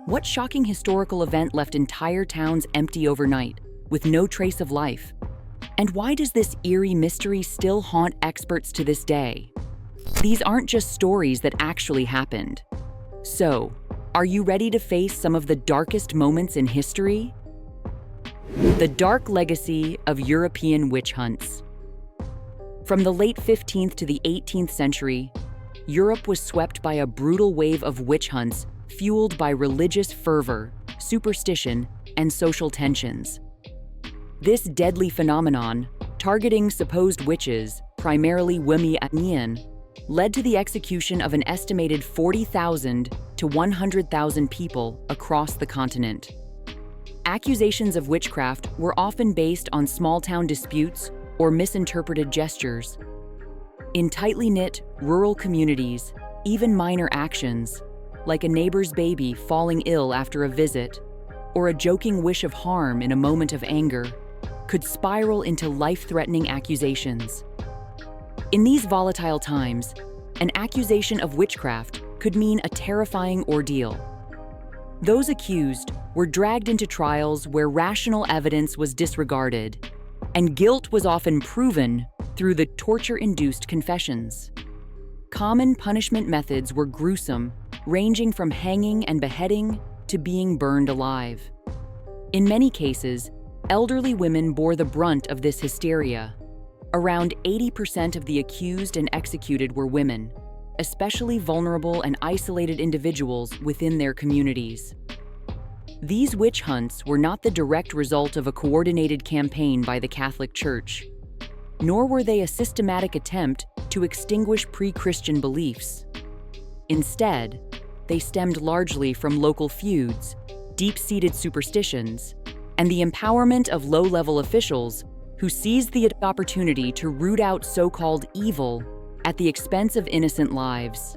What shocking historical event left entire towns empty overnight, with no trace of life? And why does this eerie mystery still haunt experts to this day? These aren't just stories that actually happened. So, are you ready to face some of the darkest moments in history? The dark legacy of European witch hunts. From the late 15th to the 18th century, Europe was swept by a brutal wave of witch hunts fueled by religious fervor, superstition, and social tensions. This deadly phenomenon, targeting supposed witches, primarily women, led to the execution of an estimated 40,000 to 100,000 people across the continent. Accusations of witchcraft were often based on small-town disputes or misinterpreted gestures. In tightly knit, rural communities, even minor actions, like a neighbor's baby falling ill after a visit, or a joking wish of harm in a moment of anger, could spiral into life-threatening accusations. In these volatile times, an accusation of witchcraft could mean a terrifying ordeal. Those accused were dragged into trials where rational evidence was disregarded, and guilt was often proven through the torture-induced confessions. Common punishment methods were gruesome, ranging from hanging and beheading to being burned alive. In many cases, elderly women bore the brunt of this hysteria. Around 80% of the accused and executed were women, especially vulnerable and isolated individuals within their communities. These witch hunts were not the direct result of a coordinated campaign by the Catholic Church, nor were they a systematic attempt to extinguish pre-Christian beliefs. Instead, they stemmed largely from local feuds, deep-seated superstitions, and the empowerment of low-level officials who seized the opportunity to root out so-called evil at the expense of innocent lives.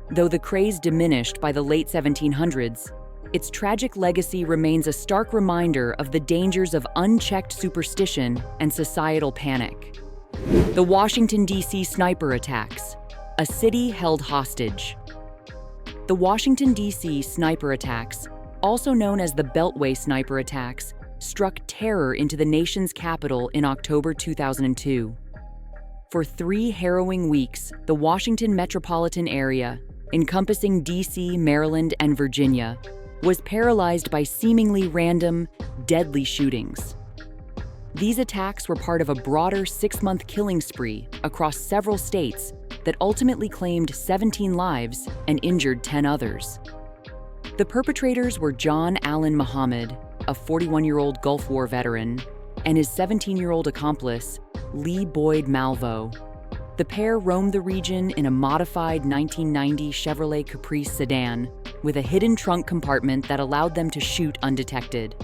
Though the craze diminished by the late 1700s, its tragic legacy remains a stark reminder of the dangers of unchecked superstition and societal panic. The Washington, D.C. sniper attacks, a city held hostage. The Washington, D.C. sniper attacks, also known as the Beltway sniper attacks, struck terror into the nation's capital in October 2002. For 3 harrowing weeks, the Washington metropolitan area, encompassing D.C., Maryland, and Virginia, was paralyzed by seemingly random, deadly shootings. These attacks were part of a broader 6-month killing spree across several states that ultimately claimed 17 lives and injured 10 others. The perpetrators were John Allen Muhammad, a 41-year-old Gulf War veteran, and his 17-year-old accomplice, Lee Boyd Malvo. The pair roamed the region in a modified 1990 Chevrolet Caprice sedan with a hidden trunk compartment that allowed them to shoot undetected.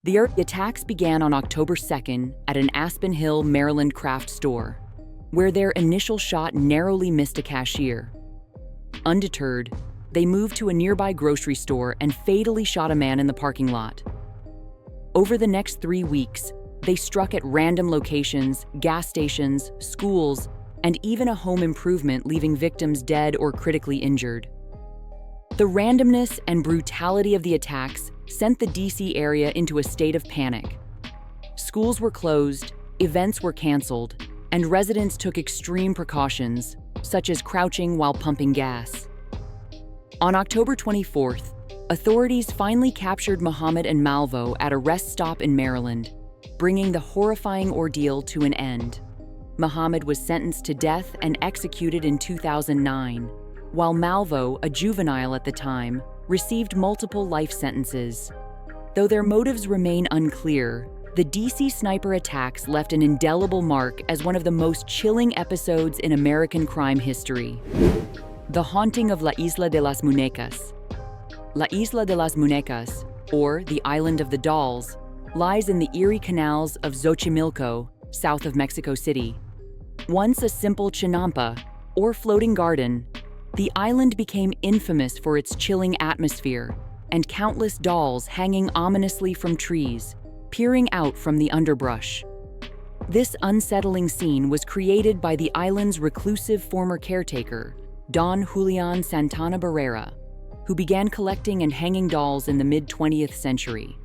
The attacks began on October 2nd at an Aspen Hill, Maryland craft store, where their initial shot narrowly missed a cashier. Undeterred, they moved to a nearby grocery store and fatally shot a man in the parking lot. Over the next 3 weeks, they struck at random locations, gas stations, schools, and even a home improvement, leaving victims dead or critically injured. The randomness and brutality of the attacks sent the D.C. area into a state of panic. Schools were closed, events were canceled, and residents took extreme precautions, such as crouching while pumping gas. On October 24th, authorities finally captured Muhammad and Malvo at a rest stop in Maryland, bringing the horrifying ordeal to an end. Muhammad was sentenced to death and executed in 2009, while Malvo, a juvenile at the time, received multiple life sentences. Though their motives remain unclear, the D.C. sniper attacks left an indelible mark as one of the most chilling episodes in American crime history. The haunting of La Isla de las Muñecas. La Isla de las Muñecas, or the Island of the Dolls, lies in the Erie canals of Xochimilco, south of Mexico City. Once a simple chinampa, or floating garden, the island became infamous for its chilling atmosphere and countless dolls hanging ominously from trees, peering out from the underbrush. This unsettling scene was created by the island's reclusive former caretaker, Don Julian Santana Barrera, who began collecting and hanging dolls in the mid-20th century.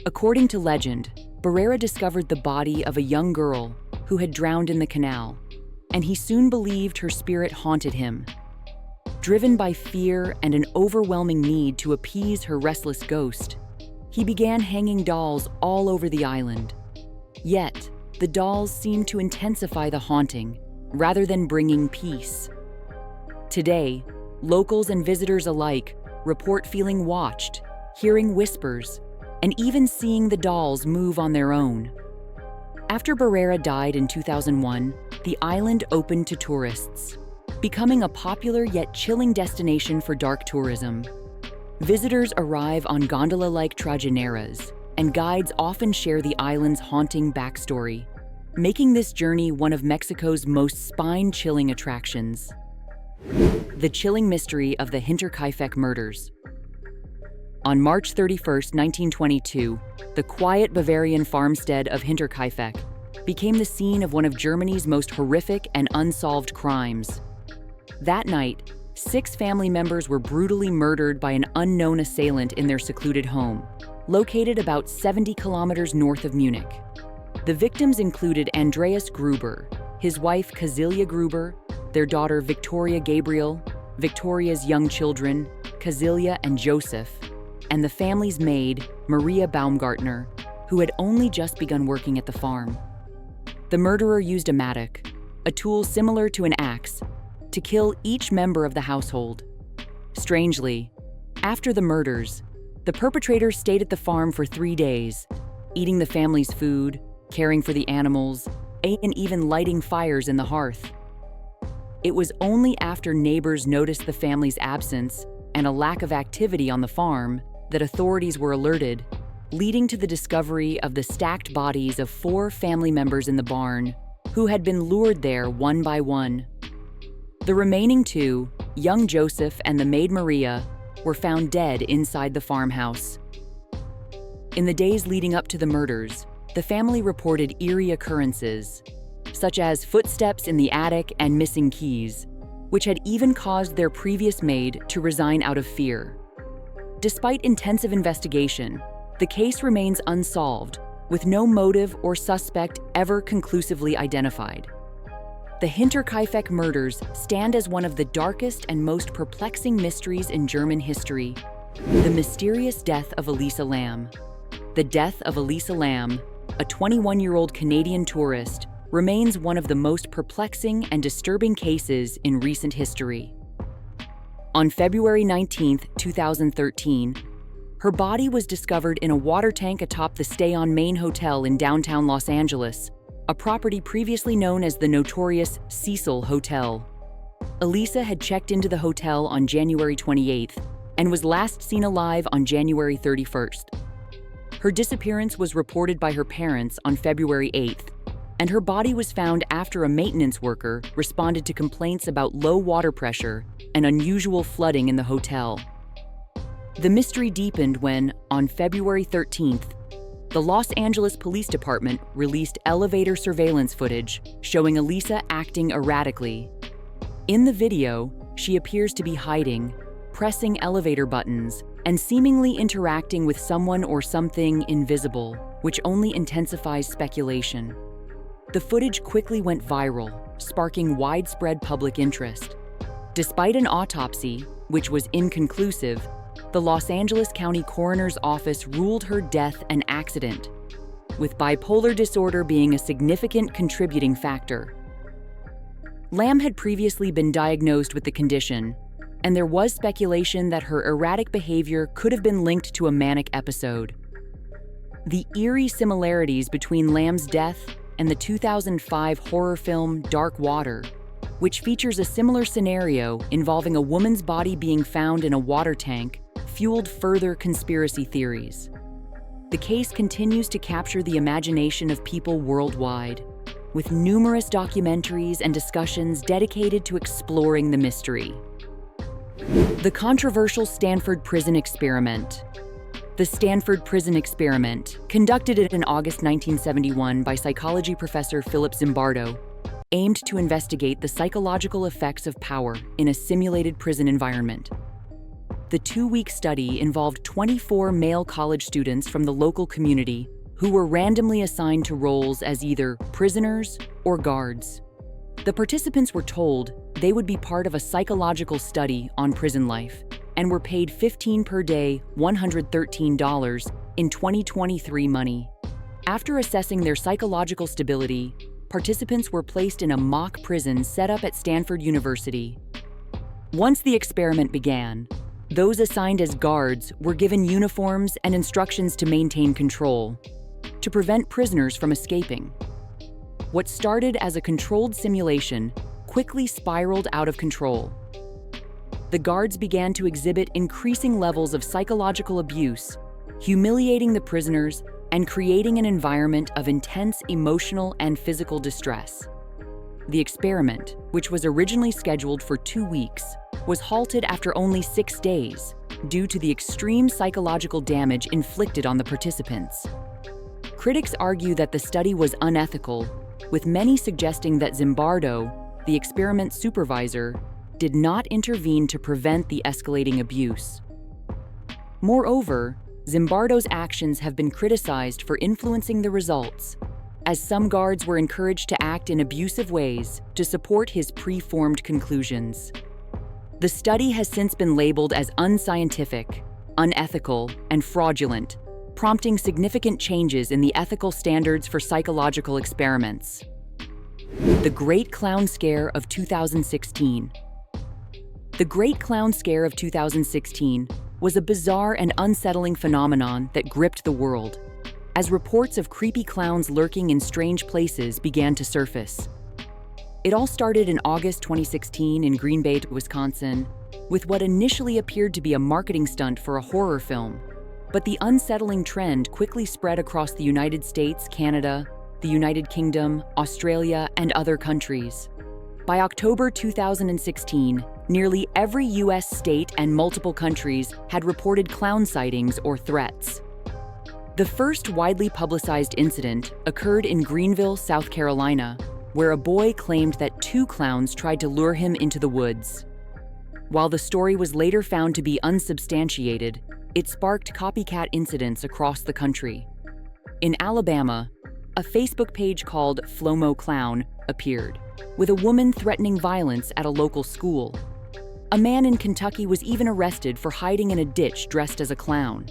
According to legend, Barrera discovered the body of a young girl who had drowned in the canal, and he soon believed her spirit haunted him. Driven by fear and an overwhelming need to appease her restless ghost, he began hanging dolls all over the island. Yet, the dolls seemed to intensify the haunting, rather than bringing peace. Today, locals and visitors alike report feeling watched, hearing whispers, and even seeing the dolls move on their own. After Barrera died in 2001, the island opened to tourists, becoming a popular yet chilling destination for dark tourism. Visitors arrive on gondola-like trajineras, and guides often share the island's haunting backstory, making this journey one of Mexico's most spine-chilling attractions. The chilling mystery of the Hinterkaifeck murders. On March 31, 1922, the quiet Bavarian farmstead of Hinterkaifeck became the scene of one of Germany's most horrific and unsolved crimes. That night, 6 family members were brutally murdered by an unknown assailant in their secluded home, located about 70 kilometers north of Munich. The victims included Andreas Gruber, his wife Casilia Gruber, their daughter Victoria Gabriel, Victoria's young children, Casilia and Joseph, and the family's maid, Maria Baumgartner, who had only just begun working at the farm. The murderer used a mattock, a tool similar to an axe, to kill each member of the household. Strangely, after the murders, the perpetrators stayed at the farm for 3 days, eating the family's food, caring for the animals, and even lighting fires in the hearth. It was only after neighbors noticed the family's absence and a lack of activity on the farm that authorities were alerted, leading to the discovery of the stacked bodies of 4 family members in the barn, who had been lured there one by one. The remaining 2, young Joseph and the maid Maria, were found dead inside the farmhouse. In the days leading up to the murders, the family reported eerie occurrences, such as footsteps in the attic and missing keys, which had even caused their previous maid to resign out of fear. Despite intensive investigation, the case remains unsolved, with no motive or suspect ever conclusively identified. The Hinterkaifeck murders stand as one of the darkest and most perplexing mysteries in German history. The mysterious death of Elisa Lam. The death of Elisa Lam, a 21-year-old Canadian tourist, remains one of the most perplexing and disturbing cases in recent history. On February 19, 2013, her body was discovered in a water tank atop the Stay on Main Hotel in downtown Los Angeles, a property previously known as the notorious Cecil Hotel. Elisa had checked into the hotel on January 28th and was last seen alive on January 31st. Her disappearance was reported by her parents on February 8th, and her body was found after a maintenance worker responded to complaints about low water pressure and unusual flooding in the hotel. The mystery deepened when, on February 13th, the Los Angeles Police Department released elevator surveillance footage showing Elisa acting erratically. In the video, she appears to be hiding, pressing elevator buttons, and seemingly interacting with someone or something invisible, which only intensifies speculation. The footage quickly went viral, sparking widespread public interest. Despite an autopsy, which was inconclusive, the Los Angeles County Coroner's Office ruled her death an accident, with bipolar disorder being a significant contributing factor. Lam had previously been diagnosed with the condition, and there was speculation that her erratic behavior could have been linked to a manic episode. The eerie similarities between Lam's death and the 2005 horror film Dark Water, which features a similar scenario involving a woman's body being found in a water tank, fueled further conspiracy theories. The case continues to capture the imagination of people worldwide, with numerous documentaries and discussions dedicated to exploring the mystery. The controversial Stanford Prison Experiment. The Stanford Prison Experiment, conducted in August 1971 by psychology professor Philip Zimbardo, aimed to investigate the psychological effects of power in a simulated prison environment. The 2-week study involved 24 male college students from the local community who were randomly assigned to roles as either prisoners or guards. The participants were told they would be part of a psychological study on prison life and were paid $15 per day, $113 in 2023 money. After assessing their psychological stability, participants were placed in a mock prison set up at Stanford University. Once the experiment began, those assigned as guards were given uniforms and instructions to maintain control, to prevent prisoners from escaping. What started as a controlled simulation quickly spiraled out of control. The guards began to exhibit increasing levels of psychological abuse, humiliating the prisoners and creating an environment of intense emotional and physical distress. The experiment, which was originally scheduled for 2 weeks, was halted after only 6 days due to the extreme psychological damage inflicted on the participants. Critics argue that the study was unethical, with many suggesting that Zimbardo, the experiment supervisor, did not intervene to prevent the escalating abuse. Moreover, Zimbardo's actions have been criticized for influencing the results, as some guards were encouraged to act in abusive ways to support his pre-formed conclusions. The study has since been labeled as unscientific, unethical, and fraudulent, prompting significant changes in the ethical standards for psychological experiments. The Great Clown Scare of 2016. The Great Clown Scare of 2016 was a bizarre and unsettling phenomenon that gripped the world, as reports of creepy clowns lurking in strange places began to surface. It all started in August 2016 in Green Bay, Wisconsin, with what initially appeared to be a marketing stunt for a horror film. But the unsettling trend quickly spread across the United States, Canada, the United Kingdom, Australia, and other countries. By October 2016, nearly every U.S. state and multiple countries had reported clown sightings or threats. The first widely publicized incident occurred in Greenville, South Carolina, where a boy claimed that 2 clowns tried to lure him into the woods. While the story was later found to be unsubstantiated, it sparked copycat incidents across the country. In Alabama, a Facebook page called Flomo Clown appeared, with a woman threatening violence at a local school. A man in Kentucky was even arrested for hiding in a ditch dressed as a clown.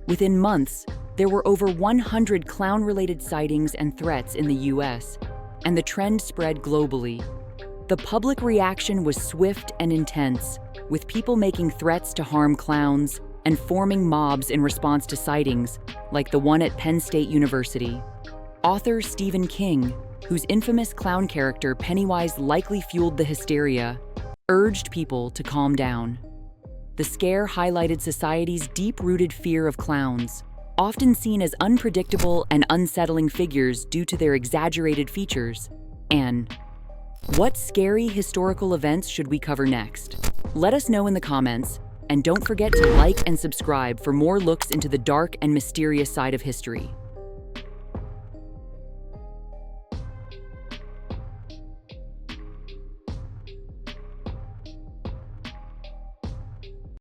Within months, there were over 100 clown-related sightings and threats in the U.S., and the trend spread globally. The public reaction was swift and intense, with people making threats to harm clowns and forming mobs in response to sightings, like the one at Penn State University. Author Stephen King, whose infamous clown character Pennywise likely fueled the hysteria, urged people to calm down. The scare highlighted society's deep-rooted fear of clowns, often seen as unpredictable and unsettling figures due to their exaggerated features. And what scary historical events should we cover next? Let us know in the comments, and don't forget to like and subscribe for more looks into the dark and mysterious side of history.